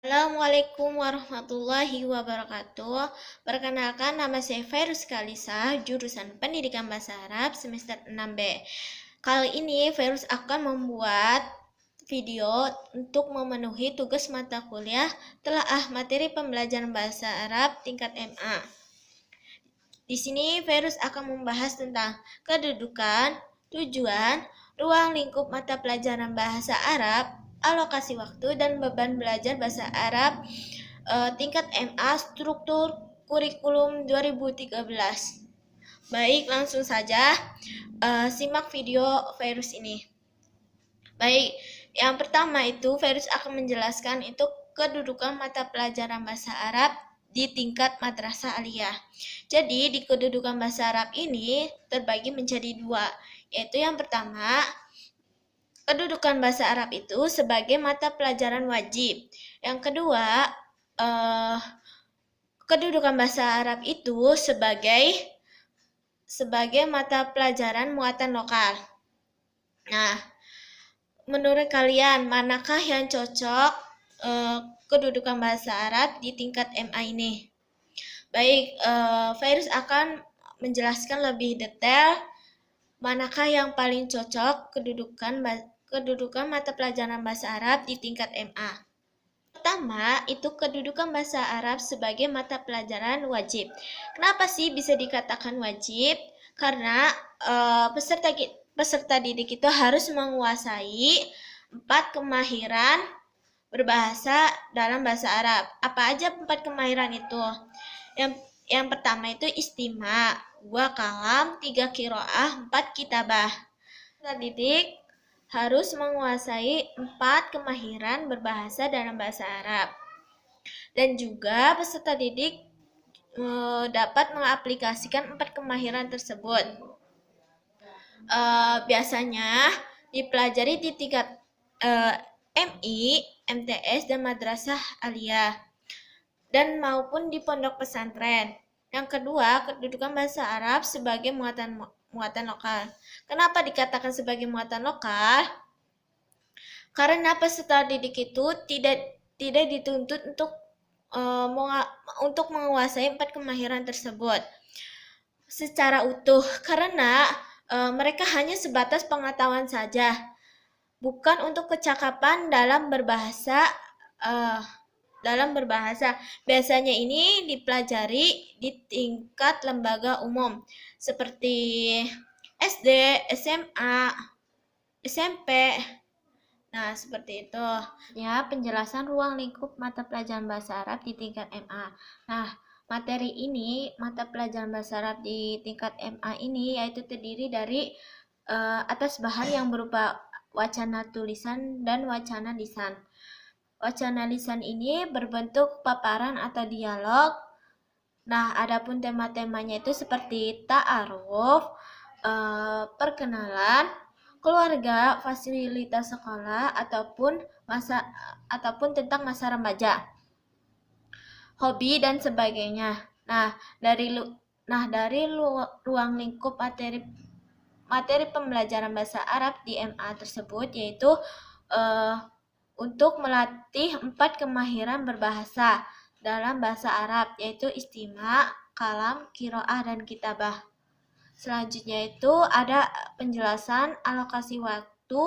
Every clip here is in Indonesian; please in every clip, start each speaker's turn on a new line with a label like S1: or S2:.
S1: Assalamualaikum warahmatullahi wabarakatuh. Perkenalkan, nama saya Virus Kalisa, jurusan Pendidikan Bahasa Arab semester 6B. Kali ini Virus akan membuat video untuk memenuhi tugas mata kuliah telaah materi pembelajaran bahasa Arab tingkat MA. Di sini Virus akan membahas tentang kedudukan, tujuan, ruang lingkup mata pelajaran bahasa Arab, alokasi waktu, dan beban belajar bahasa Arab tingkat MA struktur kurikulum 2013. Baik, langsung saja simak video Virus ini. Baik, yang pertama itu Virus akan menjelaskan itu kedudukan mata pelajaran bahasa Arab di tingkat madrasah aliyah. Jadi di kedudukan bahasa Arab ini terbagi menjadi dua, yaitu yang pertama, kedudukan bahasa Arab itu sebagai mata pelajaran wajib. Yang kedua, kedudukan bahasa Arab itu sebagai mata pelajaran muatan lokal. Nah, menurut kalian manakah yang cocok kedudukan bahasa Arab di tingkat MA ini? Baik, Virus akan menjelaskan lebih detail manakah yang paling cocok kedudukan mata pelajaran bahasa Arab di tingkat MA. Pertama, itu kedudukan bahasa Arab sebagai mata pelajaran wajib. Kenapa sih bisa dikatakan wajib? Karena peserta didik itu harus menguasai 4 kemahiran berbahasa dalam bahasa Arab. Apa aja 4 kemahiran itu? Yang pertama itu istima, 2 kalam, 3 qiraah, 4 kitabah. Peserta didik harus menguasai 4 kemahiran berbahasa dalam bahasa Arab. Dan juga peserta didik dapat mengaplikasikan 4 kemahiran tersebut. Biasanya dipelajari di tingkat MI, MTS, dan madrasah aliyah, dan maupun di pondok pesantren. Yang kedua, kedudukan bahasa Arab sebagai muatan lokal. Kenapa dikatakan sebagai muatan lokal? Karena peserta didik itu tidak dituntut untuk menguasai 4 kemahiran tersebut secara utuh, karena mereka hanya sebatas pengetahuan saja, bukan untuk kecakapan dalam berbahasa. Biasanya ini dipelajari di tingkat lembaga umum seperti SD, SMA, SMP. Nah, seperti itu. Ya, penjelasan ruang lingkup mata pelajaran bahasa Arab di tingkat MA. Nah, materi ini, mata pelajaran bahasa Arab di tingkat MA ini yaitu terdiri dari atas bahan yang berupa wacana tulisan dan wacana lisan. Wacana lisan ini berbentuk paparan atau dialog. Nah, adapun tema-temanya itu seperti ta'aruf, perkenalan, keluarga, fasilitas sekolah, ataupun tentang masa remaja, hobi, dan sebagainya. Nah, dari ruang lingkup materi pembelajaran bahasa Arab di MA tersebut yaitu untuk melatih 4 kemahiran berbahasa dalam bahasa Arab, yaitu istima, kalam, qiraah, dan kitabah. Selanjutnya itu ada penjelasan alokasi waktu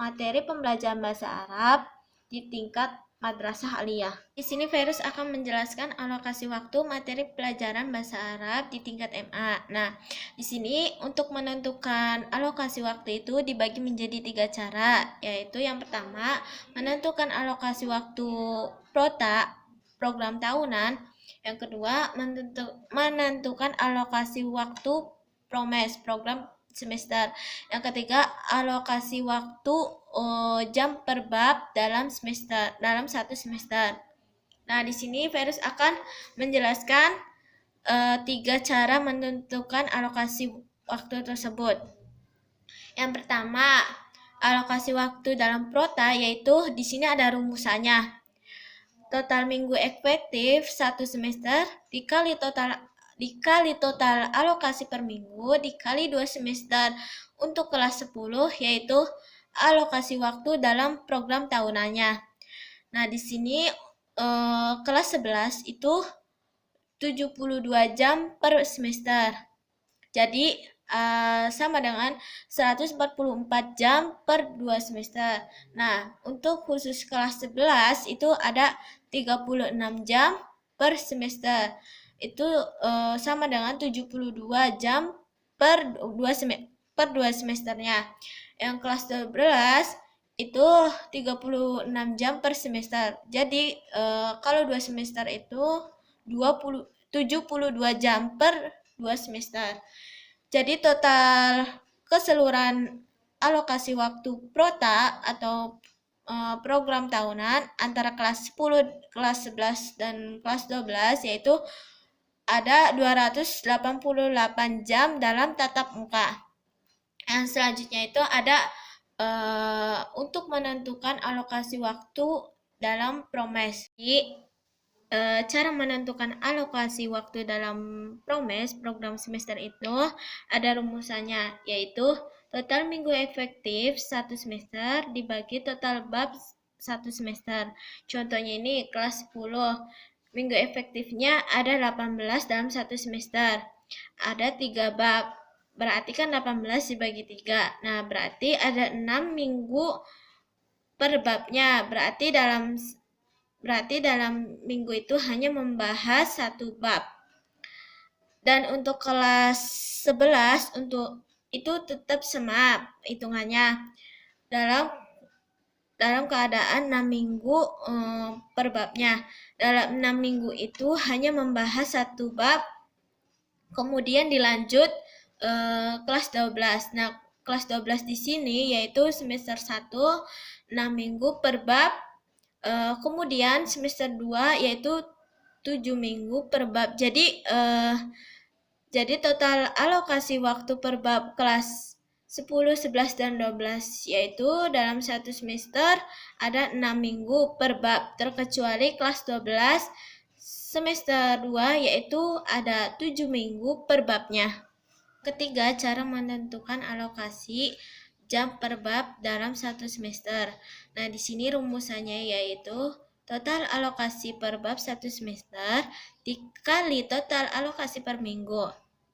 S1: materi pembelajaran bahasa Arab di tingkat madrasah aliyah. Di sini Virus akan menjelaskan alokasi waktu materi pelajaran bahasa Arab di tingkat MA. Nah, di sini untuk menentukan alokasi waktu itu dibagi menjadi 3 cara, yaitu yang pertama, menentukan alokasi waktu prota, program tahunan. Yang kedua, menentukan alokasi waktu promes, program semester. Yang ketiga, alokasi waktu jam per bab dalam satu semester. Nah, di sini Virus akan menjelaskan 3 cara menentukan alokasi waktu tersebut. Yang pertama, alokasi waktu dalam prota, yaitu di sini ada rumusannya. Total minggu efektif 1 semester dikali total alokasi per minggu dikali 2 semester. Untuk kelas 10 yaitu alokasi waktu dalam program tahunannya. Nah, di sini kelas 11 itu 72 jam per semester. Jadi sama dengan 144 jam per 2 semester. Nah, untuk khusus kelas 11 itu ada 36 jam per semester. Itu sama dengan 72 jam per 2 semesternya. Yang kelas 12 itu 36 jam per semester. Jadi kalau 2 semester itu 72 jam per 2 semester. Jadi total keseluruhan alokasi waktu prota atau program tahunan antara kelas 10, kelas 11 dan kelas 12 yaitu ada 288 jam dalam tatap muka. Yang selanjutnya itu ada untuk menentukan alokasi waktu dalam promes. Cara menentukan alokasi waktu dalam promes program semester itu ada rumusannya, yaitu total minggu efektif 1 semester dibagi total bab 1 semester. Contohnya ini kelas 10, minggu efektifnya ada 18 dalam 1 semester. Ada 3 bab, berarti kan 18 dibagi 3. Nah, berarti ada 6 minggu per babnya, berarti dalam minggu itu hanya membahas 1 bab. Dan untuk kelas 11 untuk itu tetap sama hitungannya. Dalam keadaan 6 minggu per babnya. Dalam 6 minggu itu hanya membahas 1 bab. Kemudian dilanjut kelas 12. Nah, kelas 12 di sini yaitu semester 1 6 minggu per bab. Kemudian semester 2 yaitu 7 minggu per bab. Jadi total alokasi waktu per bab kelas 10, 11, dan 12 yaitu dalam 1 semester ada 6 minggu per bab, terkecuali kelas 12 semester 2 yaitu ada 7 minggu per babnya. Ketiga, cara menentukan alokasi jam per bab dalam 1 semester. Nah, di sini rumusannya yaitu total alokasi per bab 1 semester dikali total alokasi per minggu.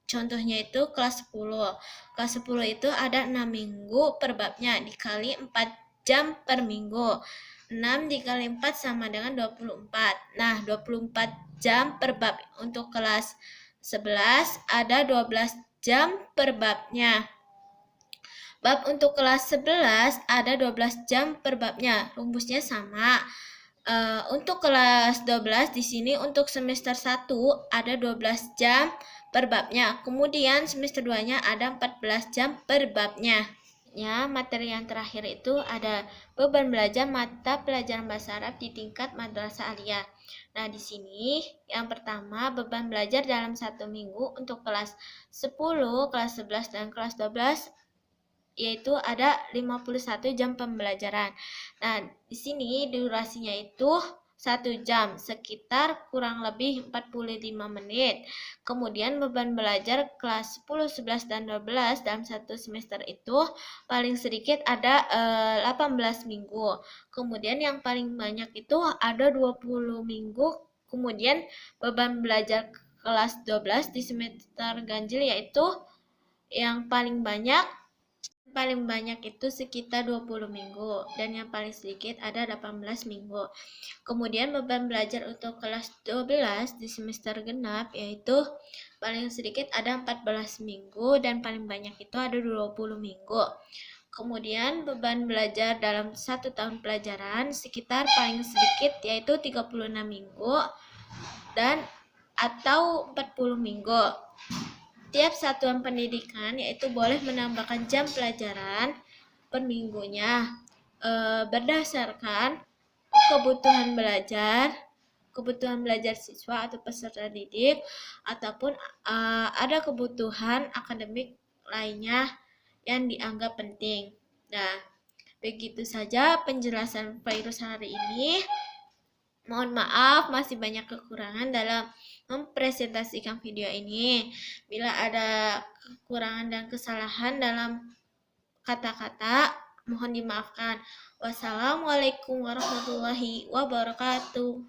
S1: Contohnya itu kelas 10. Kelas 10 itu ada 6 minggu per babnya dikali 4 jam per minggu. 6 dikali 4 sama dengan 24. Nah, 24 jam per bab. Untuk kelas 11 ada 12 jam per babnya. Bab untuk kelas 11 ada 12 jam per babnya. Rumusnya sama. Untuk kelas 12 di sini untuk semester 1 ada 12 jam per babnya. Kemudian semester 2-nya ada 14 jam per babnya. Ya, materi yang terakhir itu ada beban belajar mata pelajaran bahasa Arab di tingkat madrasah aliyah. Nah, di sini yang pertama beban belajar dalam 1 minggu untuk kelas 10, kelas 11, dan kelas 12 yaitu ada 51 jam pembelajaran. Nah, di sini durasinya itu 1 jam, sekitar kurang lebih 45 menit. Kemudian beban belajar kelas 10, 11, dan 12 dalam 1 semester itu paling sedikit ada 18 minggu. Kemudian yang paling banyak itu ada 20 minggu. Kemudian beban belajar kelas 12 di semester ganjil yaitu yang paling banyak itu sekitar 20 minggu dan yang paling sedikit ada 18 minggu. Kemudian beban belajar untuk kelas 12 di semester genap yaitu paling sedikit ada 14 minggu dan paling banyak itu ada 20 minggu. Kemudian beban belajar dalam 1 tahun pelajaran sekitar paling sedikit yaitu 36 minggu dan atau 40 minggu. Tiap satuan pendidikan yaitu boleh menambahkan jam pelajaran per minggunya berdasarkan kebutuhan belajar siswa atau peserta didik ataupun ada kebutuhan akademik lainnya yang dianggap penting. Nah, begitu saja penjelasan Fairuz hari ini. Mohon maaf masih banyak kekurangan dalam mempresentasikan video ini. Bila ada kekurangan dan kesalahan dalam kata-kata, mohon dimaafkan. Wassalamualaikum warahmatullahi wabarakatuh.